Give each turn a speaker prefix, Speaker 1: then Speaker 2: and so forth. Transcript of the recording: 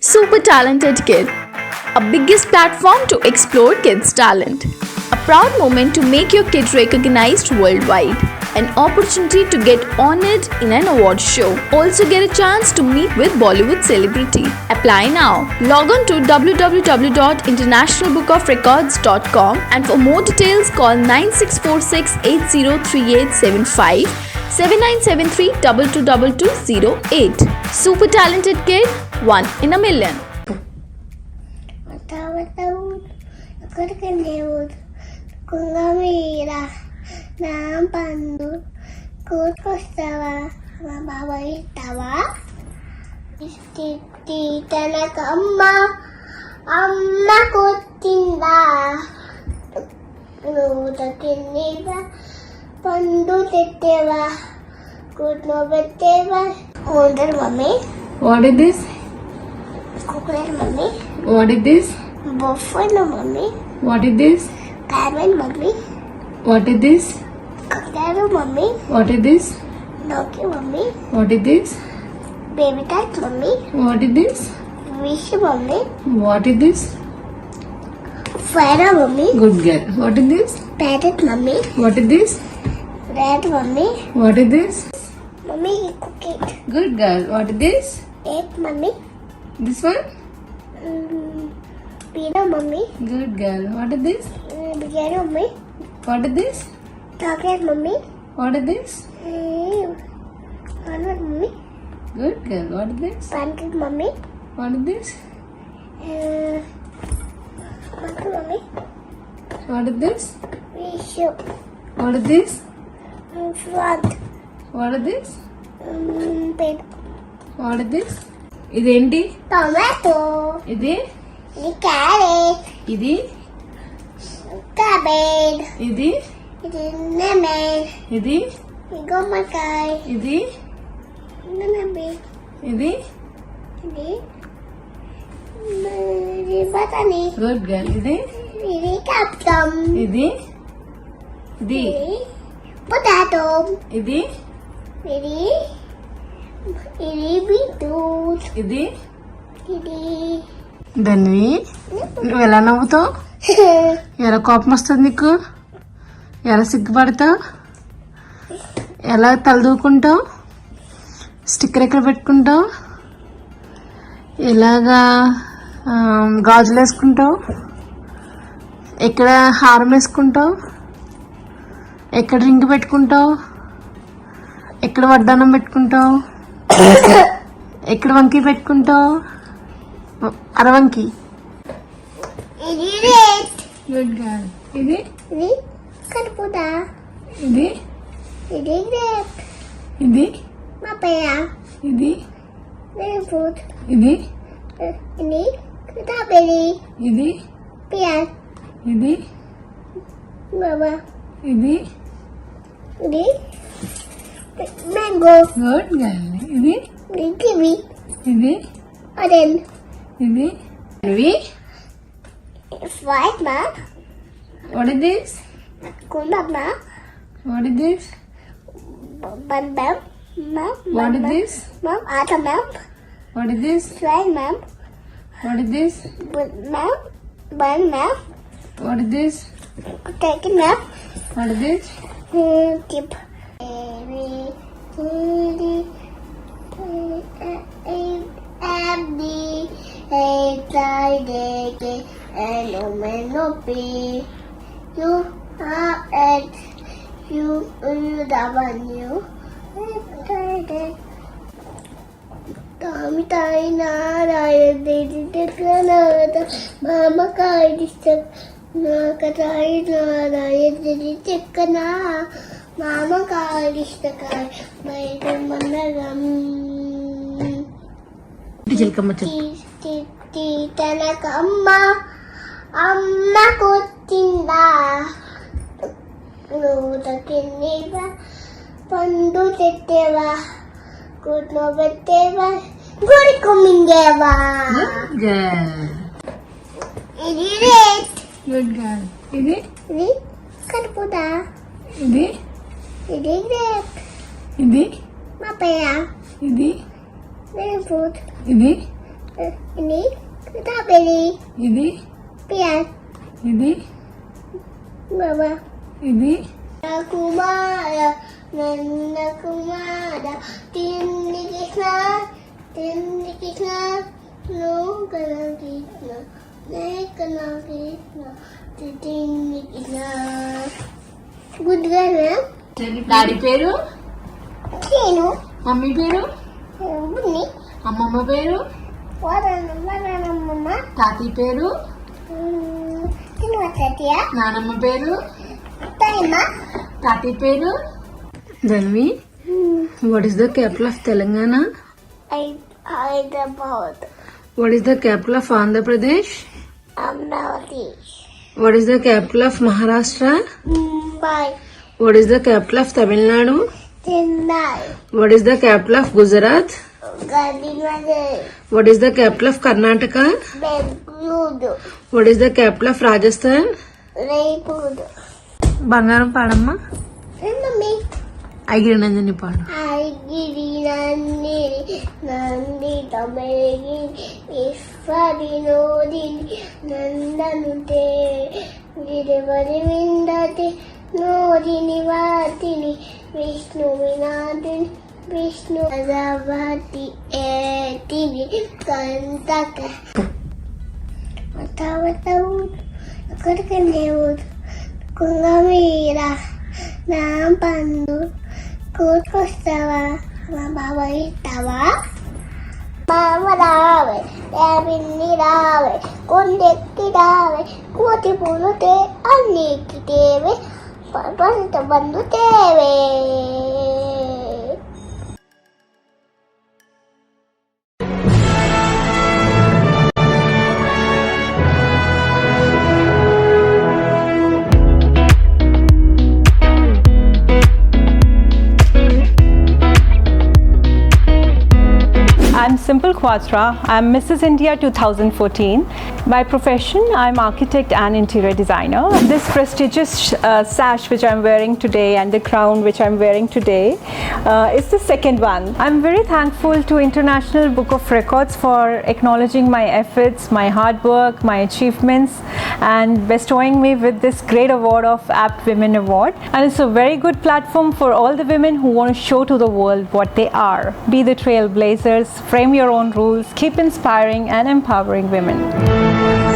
Speaker 1: Super Talented Kid, a biggest platform to explore kids' talent. A proud moment to make your kid recognized worldwide. An opportunity to get honored in an award show. Also get a chance to meet with Bollywood celebrity. Apply now. Log on to www.internationalbookofrecords.com and for more details call 9646803875 7973222208. Super Talented Kid, one in a million.
Speaker 2: పండు కూర్కొస్తావా మా బాబా ఇస్తావా తనకమ్మ అమ్మ కొట్టిందా నువ్వు తగ్గిందా పండు తెట్టేవా కూర్చో పెట్టేవా ఉండరు mummy.
Speaker 3: What is this?
Speaker 2: Cooker mummy.
Speaker 3: What is this?
Speaker 2: Buffalo mummy.
Speaker 3: What is this?
Speaker 2: ప్యారమెన్ mummy.
Speaker 3: What is this?
Speaker 2: Cooker mummy.
Speaker 3: What is this?
Speaker 2: Donkey mummy.
Speaker 3: What is this?
Speaker 2: Baby cat mummy.
Speaker 3: What is this?
Speaker 2: Fish mummy.
Speaker 3: What is this?
Speaker 2: ఫైరా mummy.
Speaker 3: Good girl. What is this?
Speaker 2: Parrot mummy.
Speaker 3: What is this?
Speaker 2: Red mummy.
Speaker 3: What is this?
Speaker 2: Mummy cookie.
Speaker 3: Good girl. What is this?
Speaker 2: Egg mummy.
Speaker 3: This one?
Speaker 2: పీనో mummy.
Speaker 3: Good girl. What is this?
Speaker 2: Biryani mummy.
Speaker 3: What is this?
Speaker 2: Chocolate mummy.
Speaker 3: What is this?
Speaker 2: Almond mummy.
Speaker 3: Good girl. What is this?
Speaker 2: Pancake mummy.
Speaker 3: What is this?
Speaker 2: Monkey mummy.
Speaker 3: What is this?
Speaker 2: Fish.
Speaker 3: What is this?
Speaker 2: ఫ్రాడ్.
Speaker 3: What is this?
Speaker 2: Pen.
Speaker 3: What is this? ఇదేంటి?
Speaker 2: Tomato.
Speaker 3: ఇది?
Speaker 2: ఇది carrot.
Speaker 3: ఇది?
Speaker 2: Cabbage.
Speaker 3: ఇది?
Speaker 2: ఇది lemon.
Speaker 3: ఇది?
Speaker 2: గుమ్మడికాయ.
Speaker 3: ఇది?
Speaker 2: నన్నబి.
Speaker 3: ఇది?
Speaker 2: ఇది బటానీ.
Speaker 3: Good girl. ఇది?
Speaker 2: ఇది క్యాప్సికమ్.
Speaker 3: ఇది? ఇది?
Speaker 2: పొటాటో.
Speaker 3: ఇది?
Speaker 2: ఇది బీట్రూట్.
Speaker 3: ఇది?
Speaker 2: ఇది
Speaker 3: ధన్వి, నువ్వు ఎలా నవ్వుతావు? ఎలా కోపం వస్తుంది నీకు? ఎలా సిగ్గుపడతావు? ఎలా తలదూకుంటావు? స్టిక్కర్ ఎక్కడ పెట్టుకుంటావు? ఎలాగా గాజులు వేసుకుంటావు? ఎక్కడ హారం వేసుకుంటావు? ఎక్కడ రింగ్ పెట్టుకుంటావు? ఎక్కడ వడ్డానం పెట్టుకుంటావు? ఎక్కడ వంకి పెట్టుకుంటావు? అరవంకి.
Speaker 2: ఇది రెడ్.
Speaker 3: Good girl. ఇది?
Speaker 2: ఇది కర్బూజా.
Speaker 3: ఇది?
Speaker 2: ఇది గ్రేప్.
Speaker 3: ఇది?
Speaker 2: పపాయ.
Speaker 3: ఇది?
Speaker 2: Grape fruit.
Speaker 3: ఇది?
Speaker 2: ఇది స్ట్రాబెర్రీ.
Speaker 3: ఇది?
Speaker 2: పియర్.
Speaker 3: ఇది?
Speaker 2: బాబా.
Speaker 3: ఇది?
Speaker 2: ఇది మ్యాంగో.
Speaker 3: Good girl. ఇది?
Speaker 2: ఇది కివి.
Speaker 3: ఇది?
Speaker 2: ఆరెంజ్.
Speaker 3: ఇది? ఇవి?
Speaker 2: White map.
Speaker 3: What is this?
Speaker 2: కుందక్ map.
Speaker 3: What is this?
Speaker 2: Bun map.
Speaker 3: What is this?
Speaker 2: Map auto map.
Speaker 3: What is this?
Speaker 2: ఫ్లైన్ map.
Speaker 3: What is this?
Speaker 2: Map bun map.
Speaker 3: What is this?
Speaker 2: Taking map.
Speaker 3: What is this?
Speaker 2: Tip. You are at you W. Tamitai Narayana Kanada Mama Kaidistak Nakatai Narayana Chikana Mama Kaidistakar by the Managam Tanakama Amma Kotinda నువ్వు తగ్గిందా పండు తెట్టేవా కూర్చో పెట్టేవా గుడి కుమ్మింగేవా. ఇది red.
Speaker 3: Good girl. ఇది?
Speaker 2: ఇది కర్బూజా.
Speaker 3: ఇది?
Speaker 2: ఇది గ్రేప్.
Speaker 3: ఇది?
Speaker 2: పపాయ.
Speaker 3: ఇది?
Speaker 2: Grape fruit.
Speaker 3: ఇది?
Speaker 2: ini kita beli
Speaker 3: ఇది
Speaker 2: pian
Speaker 3: ఇది
Speaker 2: mama
Speaker 3: ఇది
Speaker 2: aku marah nanda kumada tini kisna no kana kisna ne kana kisna tini kisna good girl
Speaker 4: daddy పేరు
Speaker 2: tino
Speaker 4: మమ్మీ పేరు
Speaker 2: bunyi
Speaker 4: అమ్మమ్మ పేరు
Speaker 2: warna mama
Speaker 4: తాతయ్య పేరు
Speaker 2: tino tadi ya
Speaker 4: నానమ్మ పేరు
Speaker 2: Taima
Speaker 4: తాతయ్య పేరు
Speaker 3: Dhanvi what is the capital of Telangana
Speaker 2: Hyderabad
Speaker 3: what is the capital of Andhra Pradesh
Speaker 2: Amravati
Speaker 3: what is the capital of Maharashtra
Speaker 2: Mumbai
Speaker 3: what is the capital of Tamil Nadu
Speaker 2: Chennai
Speaker 3: what is the capital of Gujarat
Speaker 2: Gandhinagar
Speaker 3: what is the capital of Karnataka
Speaker 2: Bengaluru
Speaker 3: what is the capital of Rajasthan
Speaker 2: Raipur
Speaker 3: బంగారం పాడమ్మా
Speaker 2: Mummy
Speaker 3: ఐగిరి Nandini పాడు
Speaker 2: Aigiri Nandi Tamerigi Ishwari Nodini Nandanute Girivari Vindati Nodini Vatini Vishnu Vinadini Vishnu Adavati Etini Kantaka Matavataud Akarkanevud Kungamira Nampandu Kutkostava Mama Itava Mama Rave Yavini Rave Kundeki Rave Kuti Punute Aniki Teve Pasita Bandu Teve
Speaker 5: I'm Simple Quatra. I'm Mrs. India 2014. By profession, I'm architect and interior designer. This prestigious sash which I'm wearing today and the crown which I'm wearing today is the second one. I'm very thankful to International Book of Records for acknowledging my efforts, my hard work, my achievements and bestowing me with this great award of Apt Women Award. And it's a very good platform for all the women who want to show to the world what they are. Be the trailblazers, frame your own rules, keep inspiring and empowering women.